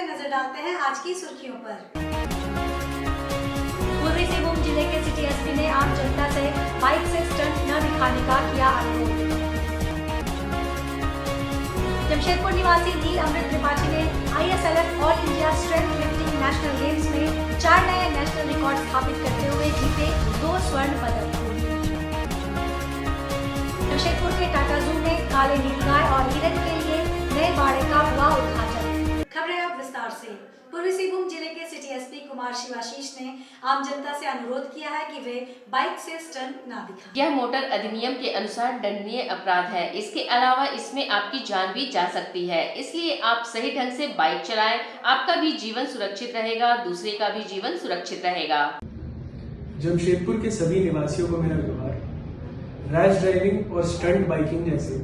नजर डालते हैं आज की सुर्खियों पर। पूर्वी सिंहभूम जिले के सिटी एसपी ने आम जनता से बाइक से स्टंट न दिखाने का किया अनुरोध। जमशेदपुर निवासी नील अमृत त्रिपाठी ने ISLF all India strength lifting national games में 4 नए नेशनल रिकॉर्ड स्थापित करते हुए जीते 2 स्वर्ण पदक। जमशेदपुर के टाटा जू में काले नीलगाय और हिरन के लिए नए बाड़े का हुआ उद्घाटन। खबरें अब विस्तार से। पूर्वी सिंहभूम जिले के सिटी एसपी कुमार शिवाशीष ने आम जनता से अनुरोध किया है कि वे बाइक से स्टंट ना दिखाएं। यह मोटर अधिनियम के अनुसार दंडनीय अपराध है। इसके अलावा इसमें आपकी जान भी जा सकती है, इसलिए आप सही ढंग से बाइक चलाएं। आपका भी जीवन सुरक्षित रहेगा, दूसरे का भी जीवन सुरक्षित रहेगा। जमशेदपुर के सभी निवासियों को मेरा व्यवहार रैश ड्राइविंग और स्टंट बाइकिंग जैसे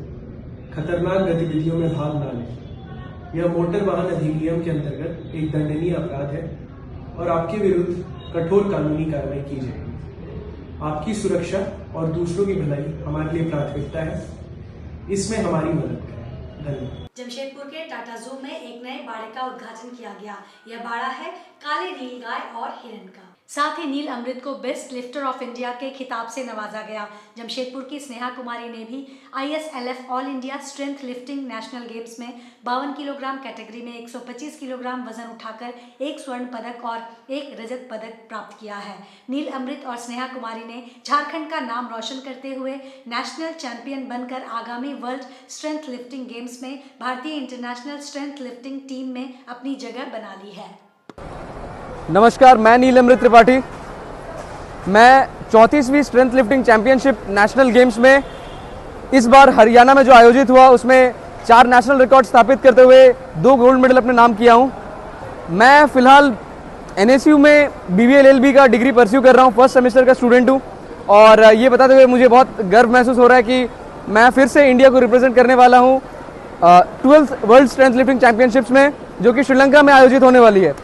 खतरनाक गतिविधियों में भाग न लें। यह मोटर वाहन अधिनियम के अंतर्गत एक दंडनीय अपराध है और आपके विरुद्ध कठोर कानूनी कार्रवाई की जाएगी। आपकी सुरक्षा और दूसरों की भलाई हमारे लिए प्राथमिकता है, इसमें हमारी मदद करें। धन्यवाद। जमशेदपुर के टाटा जू में एक नए बाड़े का उद्घाटन किया गया। यह बाड़ा है काले नीलगाय और हिरन का। साथ ही नील अमृत को बेस्ट लिफ्टर ऑफ इंडिया के खिताब से नवाजा गया। जमशेदपुर की स्नेहा कुमारी ने भी ISLF all India strength lifting national games में 52 किलोग्राम कैटेगरी में 125 किलोग्राम वजन उठाकर 1 स्वर्ण पदक और 1 रजत पदक प्राप्त किया है। नील अमृत और स्नेहा कुमारी ने झारखंड का नाम रोशन करते हुए नेशनल चैंपियन बनकर आगामी वर्ल्ड स्ट्रेंथ लिफ्टिंग गेम्स में भारतीय इंटरनेशनल स्ट्रेंथ लिफ्टिंग टीम में अपनी जगह बना ली है। नमस्कार, मैं नील अमृत त्रिपाठी। मैं 34वीं strength lifting championship national games में इस बार हरियाणा में जो आयोजित हुआ उसमें 4 नेशनल रिकॉर्ड स्थापित करते हुए 2 गोल्ड मेडल अपने नाम किया हूं। मैं फिलहाल NSU में BBA LLB का डिग्री परस्यू कर रहा हूं, फर्स्ट सेमेस्टर का स्टूडेंट हूं। और ये बताते हुए मुझे बहुत गर्व महसूस हो रहा है कि मैं फिर से इंडिया को रिप्रेजेंट करने वाला हूँ 12th world strength lifting championships में, जो कि श्रीलंका में आयोजित होने वाली है।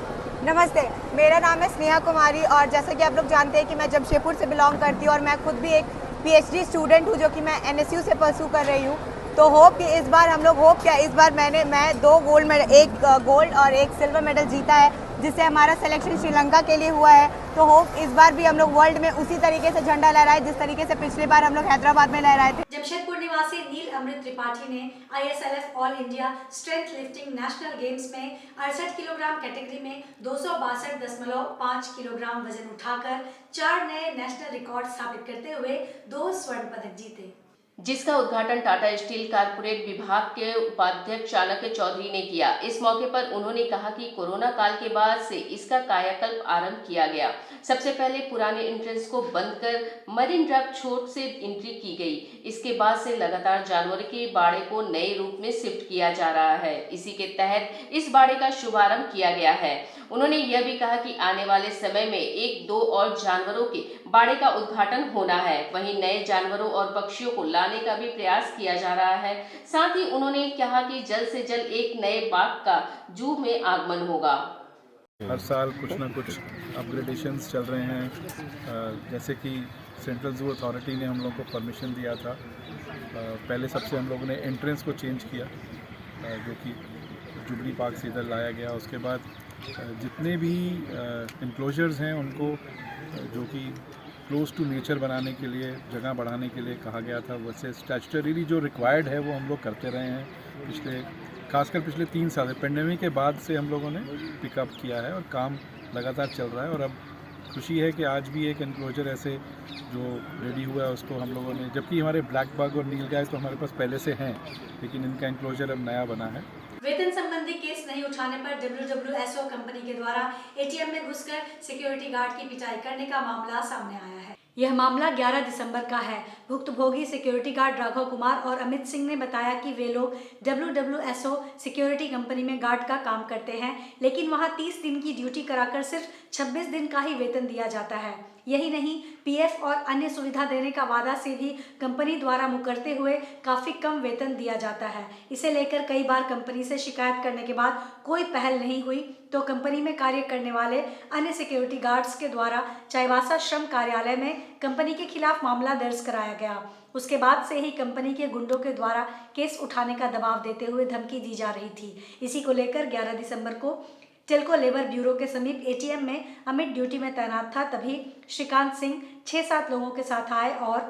नमस्ते, मेरा नाम है स्नेहा कुमारी और जैसा कि आप लोग जानते हैं कि मैं जमशेदपुर से बिलोंग करती हूँ और मैं खुद भी एक PhD स्टूडेंट हूँ जो कि मैं NSU से परस्यू कर रही हूँ। तो होप कि इस बार हम लोग इस बार मैं 2 गोल्ड मेडल, 1 गोल्ड और 1 सिल्वर मेडल जीता है, जिससे हमारा सिलेक्शन श्रीलंका के लिए हुआ है। तो होप इस बार भी हम लोग वर्ल्ड में उसी तरीके से झंडा लहराए जिस तरीके से पिछली बार हम लोग हैदराबाद में लहराए थे। जमशेदपुर निवासी नील अमृत त्रिपाठी ने ISLF all India strength lifting national games में 68 किलोग्राम कैटेगरी में 262.5 किलोग्राम वजन उठाकर 4 नए नेशनल रिकॉर्ड स्थापित करते हुए 2 स्वर्ण पदक जीते, जिसका उद्घाटन टाटा स्टील कारपोरेट विभाग के उपाध्यक्ष चाणक्य चौधरी ने किया। इस मौके पर उन्होंने कहा कि कोरोना काल के बाद से इसका कायाकल्प आरंभ किया गया। सबसे पहले पुराने एंट्रेंस को बंद कर मरीन ड्राइव छोर से एंट्री की गई। इसके बाद से लगातार जानवरों के बाड़े को नए रूप में शिफ्ट किया जा रहा है। इसी के तहत इस बाड़े का शुभारंभ किया गया है। उन्होंने यह भी कहा कि आने वाले समय में 1-2 और जानवरों के बाड़े का उद्घाटन होना है। वहीं नए जानवरों और पक्षियों को लाने का भी प्रयास किया जा रहा है। साथ ही उन्होंने कहा कि जल्द से जल्द एक नए बाघ का जू में आगमन होगा। हर साल कुछ ना कुछ अपग्रेडेशंस चल रहे हैं, जैसे कि सेंट्रल जू अथॉरिटी ने हम लोग को परमिशन दिया था। पहले सबसे हम लोगों ने एंट्रेंस को चेंज किया, जो कि जुबली पार्क से इधर लाया गया। उसके बाद जितने भी इंक्लोजर्स हैं उनको जो कि क्लोज टू नेचर बनाने के लिए, जगह बढ़ाने के लिए कहा गया था, वैसे स्टैट्यूटरी जो रिक्वायर्ड है वो हम लोग करते रहे हैं। खासकर पिछले 3 साल से पेंडेमिक के बाद से हम लोगों ने पिकअप किया है और काम लगातार चल रहा है। और अब खुशी है कि आज भी एक एनक्लोजर ऐसे जो रेडी हुआ है उसको हम लोगों ने, जबकि हमारे ब्लैक बग और नीलगाय तो हमारे पास पहले से हैं, लेकिन इनका एनक्लोजर अब नया बना है। वेतन संबंधी केस नहीं उठाने पर WWSO कंपनी के द्वारा ATM में घुसकर सिक्योरिटी गार्ड की पिटाई करने का मामला सामने आया है। यह मामला 11 दिसंबर का है। भुक्तभोगी सिक्योरिटी गार्ड राघव कुमार और अमित सिंह ने बताया कि वे लोग WWSO सिक्योरिटी कंपनी में गार्ड का काम करते हैं, लेकिन वहां 30 दिन की ड्यूटी कराकर सिर्फ 26 दिन का ही वेतन दिया जाता है। यही नहीं, PF और अन्य सुविधा देने का वादा से भी कंपनी द्वारा मुकरते हुए काफ़ी कम वेतन दिया जाता है। इसे लेकर कई बार कंपनी से शिकायत करने के बाद कोई पहल नहीं हुई तो कंपनी में कार्य करने वाले अन्य सिक्योरिटी गार्ड्स के द्वारा चाईबासा श्रम कार्यालय में कंपनी के खिलाफ मामला दर्ज कराया गया। उसके बाद से ही कंपनी के गुंडों के द्वारा केस उठाने का दबाव देते हुए धमकी दी जा रही थी। इसी को लेकर 11 दिसंबर को टिल्को लेबर ब्यूरो के समीप एटीएम में अमित ड्यूटी में तैनात था, तभी श्रीकांत सिंह 6-7 लोगों के साथ आए और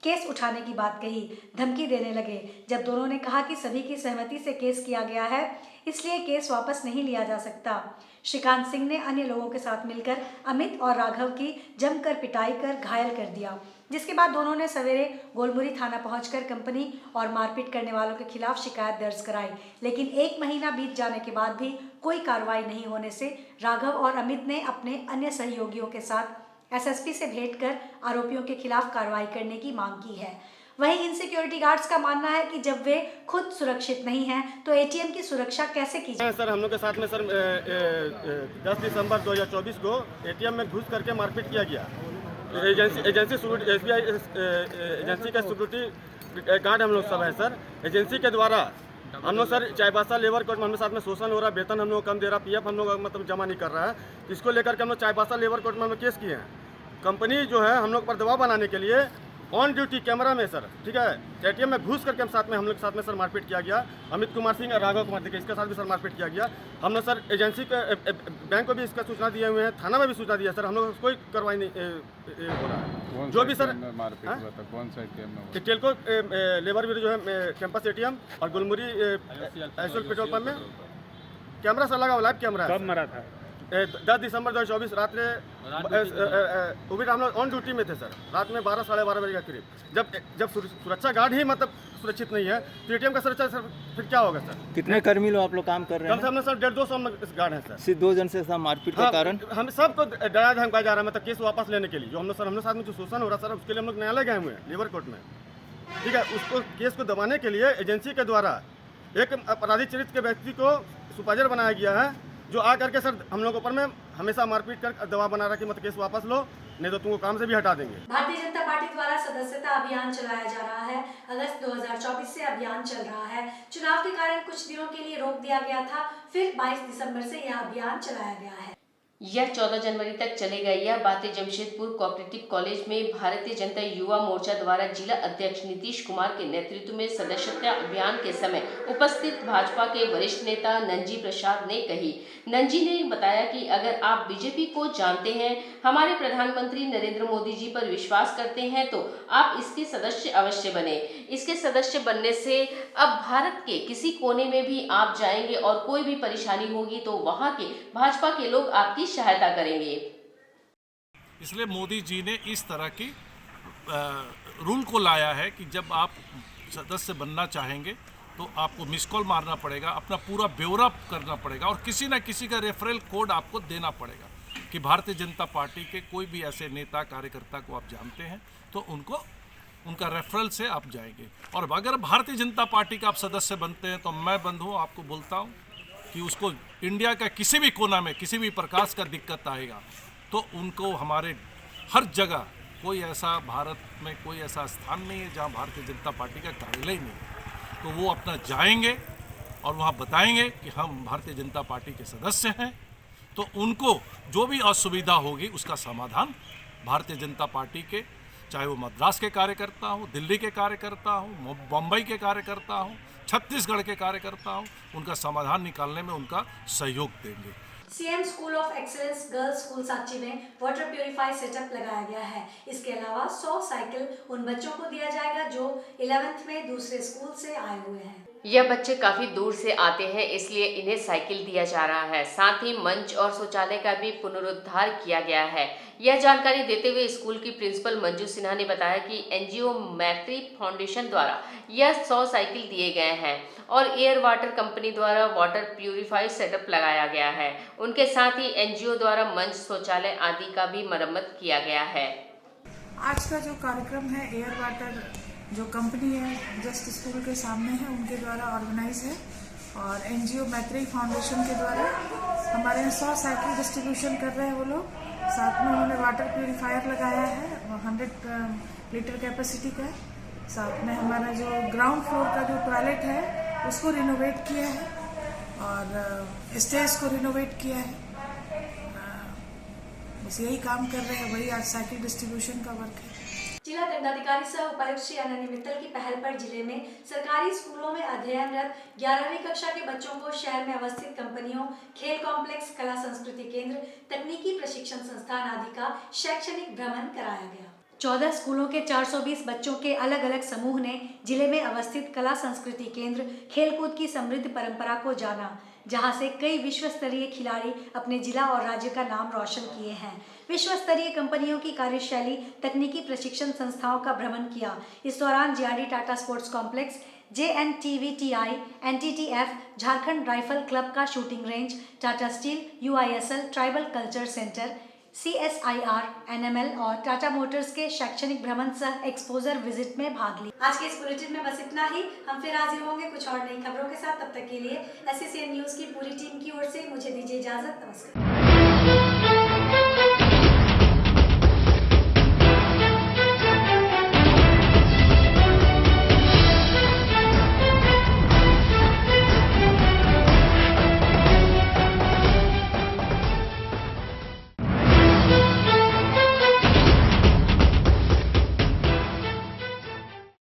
केस उठाने की बात कही, धमकी देने लगे। जब दोनों ने कहा कि सभी की सहमति से केस किया गया है, इसलिए केस वापस नहीं लिया जा सकता। श्रीकांत सिंह ने अन्य लोगों के साथ मिलकर अमित और राघव की जमकर पिटाई कर घायल कर दिया, जिसके बाद दोनों ने सवेरे गोलमुरी थाना पहुंचकर कंपनी और मारपीट करने वालों के खिलाफ शिकायत दर्ज कराई। लेकिन 1 महीना बीत जाने के बाद भी कोई कार्रवाई नहीं होने से राघव और अमित ने अपने अन्य सहयोगियों के साथ एसएसपी से भेंट कर आरोपियों के खिलाफ कार्रवाई करने की मांग की है। वहीं इन सिक्योरिटी गार्ड्स का मानना है कि जब वे खुद सुरक्षित नहीं हैं तो एटीएम की सुरक्षा कैसे की जाए। सर हम लोग के साथ में सर 10 दिसंबर 2024 को एटीएम में घुस करके मारपीट किया गया। एजेंसी SBI एजेंसी का सिक्योरिटी गार्ड हम लोग सब है सर। एजेंसी के द्वारा हम लोग सर चाईबासा लेबर कोर्ट में हमारे साथ में शोषण हो रहा है, वेतन हम लोग कम दे रहा, PF हम लोग मतलब जमा नहीं कर रहा है। इसको लेकर के हम लोग चाईबासा लेबर कोर्ट में हम लोग केस किए हैं। कंपनी जो है हम लोग पर दबाव बनाने के लिए ऑन ड्यूटी कैमरा में सर, ठीक है, एटीएम में घुस करके हम लोग साथ में सर मारपीट किया गया। अमित कुमार सिंह और राघव कुमार देखिए इसके साथ भी सर मारपीट किया गया। हम लोग सर एजेंसी के बैंक को भी इसका सूचना दिए हुए हैं, थाना में भी सूचना दिया सर। हम लोग कोई कार्रवाई नहीं हो रहा है। जो भी सर कौन सा एटीएम? टेल्को लेबर ब्यूरो जो है कैंपस एटीएम और गुलमुरी एसोल पेट्रोल पंप में कैमरा सर लगा हुआ, लाइव कैमरा। कब मरा था? 10 दिसंबर 2024 रात में वो भी हम लोग ऑन ड्यूटी में थे सर। रात में 12-12:30 बजे के करीब जब सुरक्षा गार्ड ही मतलब सुरक्षित नहीं है तो एटीएम का सुरक्षा सर फिर क्या होगा सर? कितने कर्मी लोग आप लोग काम कर रहे हैं? कम से कम सर 150-200 गार्ड है सर। सिर्फ 2 जन से मारपीट के कारण हम सबको डराया धमकाया जा रहा है, मतलब केस वापस लेने के लिए। जो हम लोग साथ में जो शोषण हो रहा सर उसके लिए हम लोग न्यायालय गए हुए हैं लेबर कोर्ट में, ठीक है। उसको केस को दबाने के लिए एजेंसी के द्वारा एक अपराधी चरित्र के व्यक्ति को सुपरवाइजर बनाया गया है, जो आ करके सर हम लोगों पर में हमेशा मारपीट कर दबाव बना रहा कि मतलब केस वापस लो, नहीं तो तुमको काम से भी हटा देंगे। भारतीय जनता पार्टी द्वारा सदस्यता अभियान चलाया जा रहा है। अगस्त 2024 से अभियान चल रहा है। चुनाव के कारण कुछ दिनों के लिए रोक दिया गया था, फिर 22 दिसंबर से यह अभियान चलाया गया है। यह 14 जनवरी तक चलेगा। यह बातें जमशेदपुर कोऑपरेटिव कॉलेज में भारतीय जनता युवा मोर्चा द्वारा जिला अध्यक्ष नीतीश कुमार के नेतृत्व में सदस्यता अभियान के समय उपस्थित भाजपा के वरिष्ठ नेता नंजी प्रसाद ने कही। नंजी ने बताया कि अगर आप बीजेपी को जानते हैं, हमारे प्रधानमंत्री नरेंद्र मोदी जी पर विश्वास करते हैं, तो आप इसके सदस्य अवश्य बने। इसके सदस्य बनने से अब भारत के किसी कोने में भी आप जाएंगे और कोई भी परेशानी होगी तो वहाँ के भाजपा के लोग आपकी सहायता करेंगे। इसलिए मोदी जी ने इस तरह की रूल को लाया है कि जब आप सदस्य बनना चाहेंगे तो आपको मिस कॉल मारना पड़ेगा, अपना पूरा ब्यौरा करना पड़ेगा और किसी न किसी का रेफरल कोड आपको देना पड़ेगा कि भारतीय जनता पार्टी के कोई भी ऐसे नेता कार्यकर्ता को आप जानते हैं तो उनको उनका रेफरल से आप जाएंगे। और अगर भारतीय जनता पार्टी का आप सदस्य बनते हैं तो मैं बंधु आपको बोलता हूँ कि उसको इंडिया का किसी भी कोना में किसी भी प्रकार का दिक्कत आएगा तो उनको हमारे हर जगह कोई ऐसा भारत में कोई ऐसा स्थान नहीं है जहां भारतीय जनता पार्टी का कार्यालय नहीं है, तो वो अपना जाएंगे और वहां बताएंगे कि हम भारतीय जनता पार्टी के सदस्य हैं, तो उनको जो भी असुविधा होगी उसका समाधान भारतीय जनता पार्टी के, चाहे वो मद्रास के कार्यकर्ता हो, दिल्ली के कार्यकर्ता हो, बम्बई के कार्यकर्ता हो, छत्तीसगढ़ के कार्यकर्ता हो, उनका समाधान निकालने में उनका सहयोग देंगे। CM school of excellence girls school Sanchi में वाटर प्यूरिफायर सेटअप लगाया गया है। इसके अलावा 100 साइकिल उन बच्चों को दिया जाएगा जो 11th में दूसरे स्कूल से आए हुए हैं। यह बच्चे काफी दूर से आते हैं, इसलिए इन्हें साइकिल दिया जा रहा है। साथ ही मंच और शौचालय का भी पुनरुद्धार किया गया है। यह जानकारी देते हुए स्कूल की प्रिंसिपल मंजू सिन्हा ने बताया कि एनजीओ मैत्री फाउंडेशन द्वारा यह 100 साइकिल दिए गए हैं और एयर वाटर कंपनी द्वारा वाटर प्यूरिफायर सेटअप लगाया गया है। उनके साथ ही एनजीओ द्वारा मंच, शौचालय आदि का भी मरम्मत किया गया है। आज का जो कार्यक्रम है एयर वाटर जो कंपनी है जस्ट स्कूल के सामने है उनके द्वारा ऑर्गेनाइज है और एनजीओ मैत्री फाउंडेशन के द्वारा हमारे यहाँ 100 साइकिल डिस्ट्रीब्यूशन कर रहे हैं वो लोग। साथ में उन्होंने वाटर प्यूरिफायर लगाया है 100 लीटर कैपेसिटी का। साथ में हमारा जो ग्राउंड फ्लोर का जो टॉयलेट है उसको रिनोवेट किया है और स्टेज को रिनोवेट किया है। बस यही काम कर रहे हैं, वही आज साइकिल डिस्ट्रीब्यूशन का वर्क है। जिला दंडाधिकारी सह उपायुक्त श्री अनन्य मित्तल की पहल पर जिले में सरकारी स्कूलों में अध्ययनरत 11वीं कक्षा के बच्चों को शहर में अवस्थित कंपनियों, खेल कॉम्प्लेक्स, कला संस्कृति केंद्र, तकनीकी प्रशिक्षण संस्थान आदि का शैक्षणिक भ्रमण कराया गया। 14 स्कूलों के 420 बच्चों के अलग अलग समूह ने जिले में अवस्थित कला संस्कृति केंद्र, खेलकूद की समृद्ध परंपरा को जाना, जहां से कई विश्व स्तरीय खिलाड़ी अपने जिला और राज्य का नाम रोशन किए हैं। विश्व स्तरीय कंपनियों की कार्यशैली, तकनीकी प्रशिक्षण संस्थाओं का भ्रमण किया। इस दौरान GRD Tata sports complex, JNTVTI, NTTF, Jharkhand rifle club का shooting range, Tata steel, UISL, tribal culture centre, CSIR, NML और टाटा मोटर्स के शैक्षणिक भ्रमण सह एक्सपोजर विजिट में भाग ली। आज के इस बुलेटिन में बस इतना ही। हम फिर हाजिर होंगे कुछ और नई खबरों के साथ। तब तक के लिए SCCN न्यूज की पूरी टीम की ओर से मुझे दीजिए इजाजत। नमस्कार।